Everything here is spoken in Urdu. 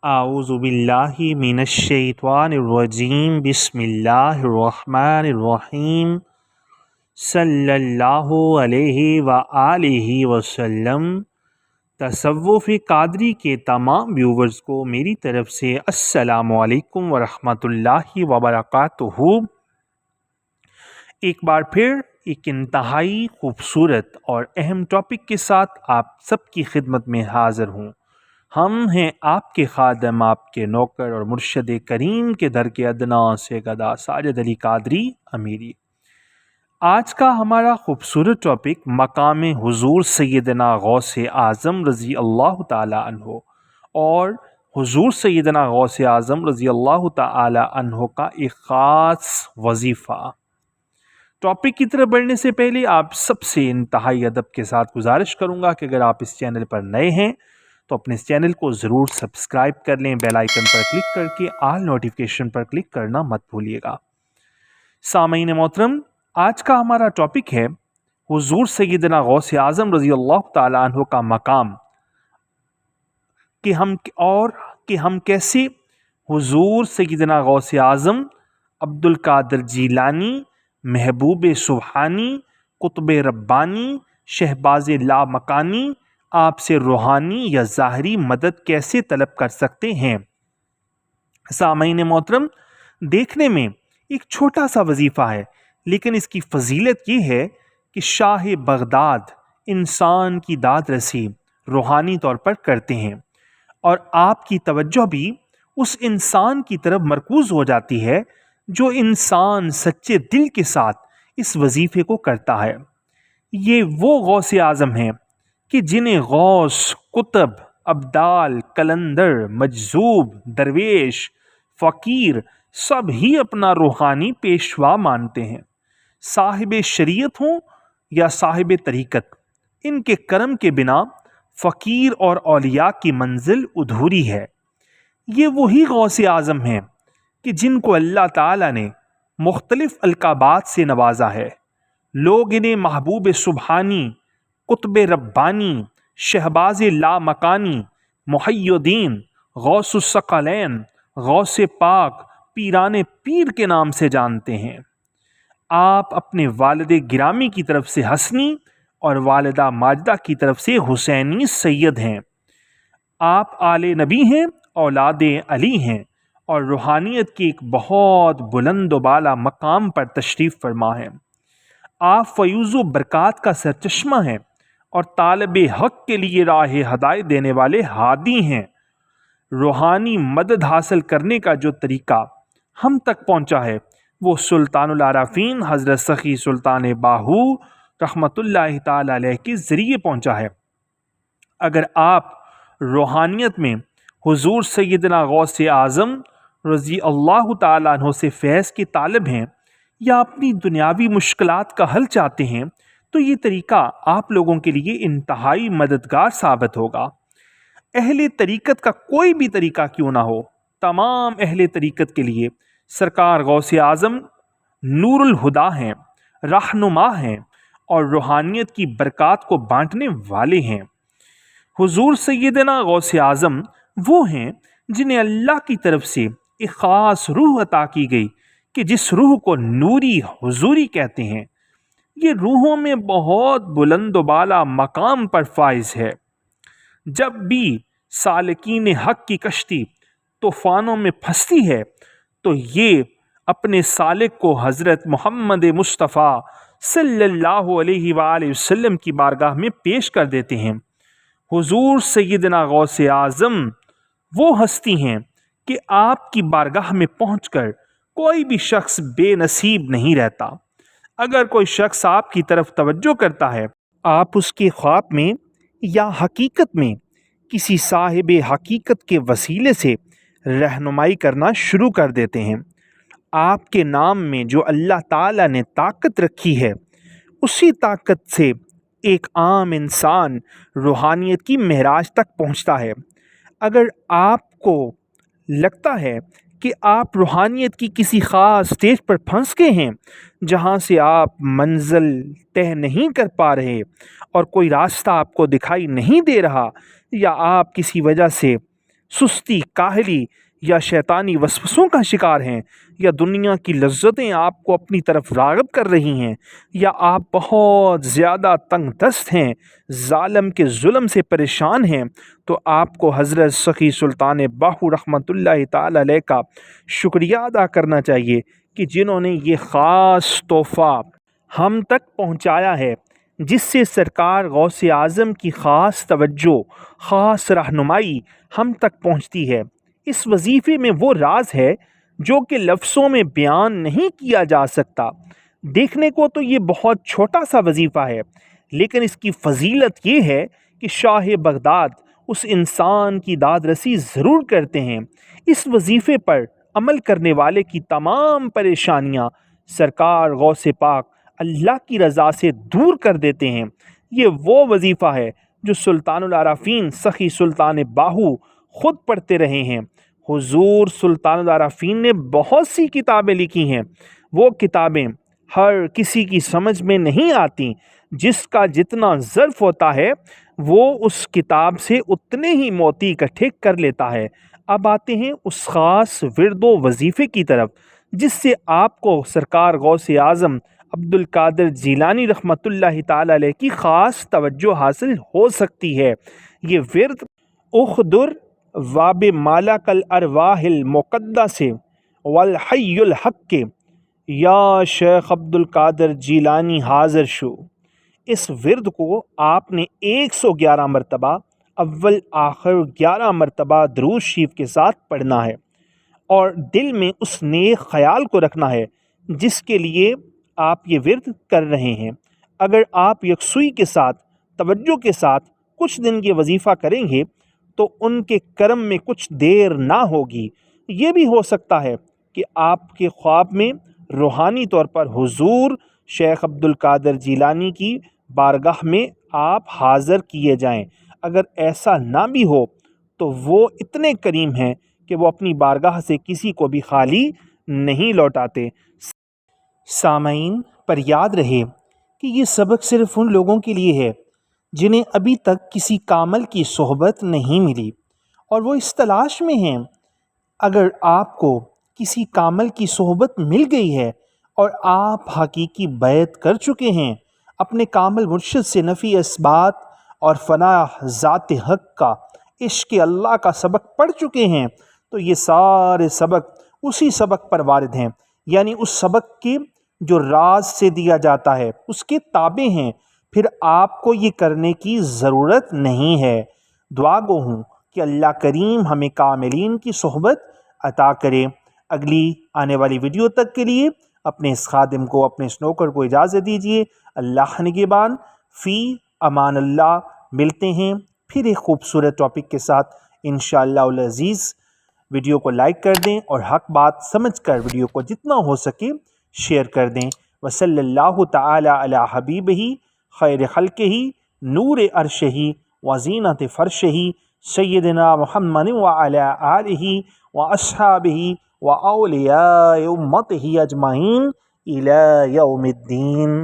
اعوذ باللہ من الشیطان الرجیم بسم اللہ الرحمن الرحیم صلی اللہ علیہ وآلہ وسلم۔ تصوف قادری کے تمام ویورز کو میری طرف سے السلام علیکم ورحمۃ اللہ وبرکاتہ۔ ایک بار پھر ایک انتہائی خوبصورت اور اہم ٹاپک کے ساتھ آپ سب کی خدمت میں حاضر ہوں۔ ہم ہیں آپ کے خادم، آپ کے نوکر اور مرشد کریم کے در کے ادنا سے گدا ساجد علی قادری امیری۔ آج کا ہمارا خوبصورت ٹاپک مقام حضور سیدنا غوث اعظم رضی اللہ تعالی عنہ اور حضور سیدنا غوث اعظم رضی اللہ تعالی عنہ کا ایک خاص وظیفہ۔ ٹاپک کی طرف بڑھنے سے پہلے آپ سب سے انتہائی ادب کے ساتھ گزارش کروں گا کہ اگر آپ اس چینل پر نئے ہیں تو اپنے اس چینل کو ضرور سبسکرائب کر لیں، بیل آئیکن پر کلک کر کے آل نوٹیفیکیشن پر کلک کرنا مت بھولیے گا۔ سامعین محترم، آج کا ہمارا ٹاپک ہے حضور سیدنا غوث اعظم رضی اللہ تعالی عنہ کا مقام، کہ ہم کیسے حضور سیدنا غوث اعظم عبد القادر جیلانی، محبوب سبحانی، قطب ربانی، شہباز لامکانی، آپ سے روحانی یا ظاہری مدد کیسے طلب کر سکتے ہیں۔ سامعین محترم، دیکھنے میں ایک چھوٹا سا وظیفہ ہے، لیکن اس کی فضیلت یہ ہے کہ شاہ بغداد انسان کی داد رسی روحانی طور پر کرتے ہیں، اور آپ کی توجہ بھی اس انسان کی طرف مرکوز ہو جاتی ہے جو انسان سچے دل کے ساتھ اس وظیفے کو کرتا ہے۔ یہ وہ غوث اعظم ہیں کہ جنہیں غوث، قطب، ابدال، کلندر، مجذوب، درویش، فقیر سب ہی اپنا روحانی پیشوا مانتے ہیں۔ صاحب شریعت ہوں یا صاحب طریقت، ان کے کرم کے بنا فقیر اور اولیاء کی منزل ادھوری ہے۔ یہ وہی غوث اعظم ہیں کہ جن کو اللہ تعالیٰ نے مختلف القابات سے نوازا ہے۔ لوگ انہیں محبوب سبحانی، قطب ربانی، شہباز لامکانی، محی الدین، غوث الثقلین، غوث پاک، پیران پیر کے نام سے جانتے ہیں۔ آپ اپنے والد گرامی کی طرف سے حسنی اور والدہ ماجدہ کی طرف سے حسینی سید ہیں۔ آپ آل نبی ہیں، اولاد علی ہیں، اور روحانیت کے ایک بہت بلند و بالا مقام پر تشریف فرما ہیں۔ آپ فیوز و برکات کا سرچشمہ ہیں اور طالب حق کے لیے راہ ہدایت دینے والے ہادی ہیں۔ روحانی مدد حاصل کرنے کا جو طریقہ ہم تک پہنچا ہے وہ سلطان العارفین حضرت سخی سلطان باہو رحمۃ اللہ تعالی علیہ کے ذریعے پہنچا ہے۔ اگر آپ روحانیت میں حضور سیدنا غوث اعظم رضی اللہ تعالیٰ عنہ سے فیض کے طالب ہیں یا اپنی دنیاوی مشکلات کا حل چاہتے ہیں تو یہ طریقہ آپ لوگوں کے لیے انتہائی مددگار ثابت ہوگا۔ اہل طریقت کا کوئی بھی طریقہ کیوں نہ ہو، تمام اہل طریقت کے لیے سرکار غوث اعظم نور الہدا ہیں، رہنما ہیں اور روحانیت کی برکات کو بانٹنے والے ہیں۔ حضور سیدنا غوث اعظم وہ ہیں جنہیں اللہ کی طرف سے ایک خاص روح عطا کی گئی کہ جس روح کو نوری حضوری کہتے ہیں۔ یہ روحوں میں بہت بلند و بالا مقام پر فائز ہے۔ جب بھی سالکین حق کی کشتی طوفانوں میں پھنستی ہے تو یہ اپنے سالک کو حضرت محمد مصطفیٰ صلی اللہ علیہ وآلہ وسلم کی بارگاہ میں پیش کر دیتے ہیں۔ حضور سیدنا غوث اعظم وہ ہستی ہیں کہ آپ کی بارگاہ میں پہنچ کر کوئی بھی شخص بے نصیب نہیں رہتا۔ اگر کوئی شخص آپ کی طرف توجہ کرتا ہے، آپ اس کے خواب میں یا حقیقت میں کسی صاحب حقیقت کے وسیلے سے رہنمائی کرنا شروع کر دیتے ہیں۔ آپ کے نام میں جو اللہ تعالیٰ نے طاقت رکھی ہے، اسی طاقت سے ایک عام انسان روحانیت کی معراج تک پہنچتا ہے۔ اگر آپ کو لگتا ہے کہ آپ روحانیت کی کسی خاص اسٹیج پر پھنس گئے ہیں جہاں سے آپ منزل طے نہیں کر پا رہے اور کوئی راستہ آپ کو دکھائی نہیں دے رہا، یا آپ کسی وجہ سے سستی، کاہلی یا شیطانی وسوسوں کا شکار ہیں، یا دنیا کی لذتیں آپ کو اپنی طرف راغب کر رہی ہیں، یا آپ بہت زیادہ تنگ دست ہیں، ظالم کے ظلم سے پریشان ہیں، تو آپ کو حضرت سخی سلطان باہو رحمۃ اللہ تعالی علیہ کا شکریہ ادا کرنا چاہیے کہ جنہوں نے یہ خاص تحفہ ہم تک پہنچایا ہے، جس سے سرکار غوث اعظم کی خاص توجہ، خاص رہنمائی ہم تک پہنچتی ہے۔ اس وظیفے میں وہ راز ہے جو کہ لفظوں میں بیان نہیں کیا جا سکتا۔ دیکھنے کو تو یہ بہت چھوٹا سا وظیفہ ہے، لیکن اس کی فضیلت یہ ہے کہ شاہ بغداد اس انسان کی داد رسی ضرور کرتے ہیں۔ اس وظیفے پر عمل کرنے والے کی تمام پریشانیاں سرکار غوث پاک اللہ کی رضا سے دور کر دیتے ہیں۔ یہ وہ وظیفہ ہے جو سلطان العارفین سخی سلطان باہو خود پڑھتے رہے ہیں۔ حضور سلطان العارفین نے بہت سی کتابیں لکھی ہیں۔ وہ کتابیں ہر کسی کی سمجھ میں نہیں آتی۔ جس کا جتنا ظرف ہوتا ہے وہ اس کتاب سے اتنے ہی موتی اکٹھے کر لیتا ہے۔ اب آتے ہیں اس خاص ورد و وظیفے کی طرف جس سے آپ کو سرکار غوث اعظم عبد القادر جیلانی رحمۃ اللہ تعالی علیہ کی خاص توجہ حاصل ہو سکتی ہے۔ یہ ورد اخدر واب مالک الارواح المقدس والحی الحق کے یا شیخ عبد القادر جیلانی حاضر شو، اس ورد کو آپ نے 111 مرتبہ اول آخر 11 مرتبہ درود شریف کے ساتھ پڑھنا ہے، اور دل میں اس نیک خیال کو رکھنا ہے جس کے لیے آپ یہ ورد کر رہے ہیں۔ اگر آپ یکسوئی کے ساتھ، توجہ کے ساتھ کچھ دن یہ وظیفہ کریں گے تو ان کے کرم میں کچھ دیر نہ ہوگی۔ یہ بھی ہو سکتا ہے کہ آپ کے خواب میں روحانی طور پر حضور شیخ عبد القادر جیلانی کی بارگاہ میں آپ حاضر کیے جائیں۔ اگر ایسا نہ بھی ہو تو وہ اتنے کریم ہیں کہ وہ اپنی بارگاہ سے کسی کو بھی خالی نہیں لوٹاتے۔ سامعین، پر یاد رہے کہ یہ سبق صرف ان لوگوں کے لیے ہے جنہیں ابھی تک کسی کامل کی صحبت نہیں ملی اور وہ اس تلاش میں ہیں۔ اگر آپ کو کسی کامل کی صحبت مل گئی ہے اور آپ حقیقی بیعت کر چکے ہیں، اپنے کامل مرشد سے نفی اثبات اور فنا ذات حق کا، عشق اللہ کا سبق پڑھ چکے ہیں، تو یہ سارے سبق اسی سبق پر وارد ہیں، یعنی اس سبق کے جو راز سے دیا جاتا ہے اس کے تابع ہیں۔ پھر آپ کو یہ کرنے کی ضرورت نہیں ہے۔ دعا گو ہوں کہ اللہ کریم ہمیں کاملین کی صحبت عطا کرے۔ اگلی آنے والی ویڈیو تک کے لیے اپنے اس خادم کو، اپنے اس نوکر کو اجازت دیجیے۔ اللہ نگہبان، فی امان اللہ۔ ملتے ہیں پھر ایک خوبصورت ٹاپک کے ساتھ انشاءاللہ العزیز۔ ویڈیو کو لائک کر دیں اور حق بات سمجھ کر ویڈیو کو جتنا ہو سکے شیئر کر دیں۔ وصلی اللہ تعالی علی حبیبہ خیر خلقہ نور عرشہ وزینت فرشہ سیدنا محمد وعلی آلہ واصحابہ واولیاء امتہ اجمعین الی یوم الدین۔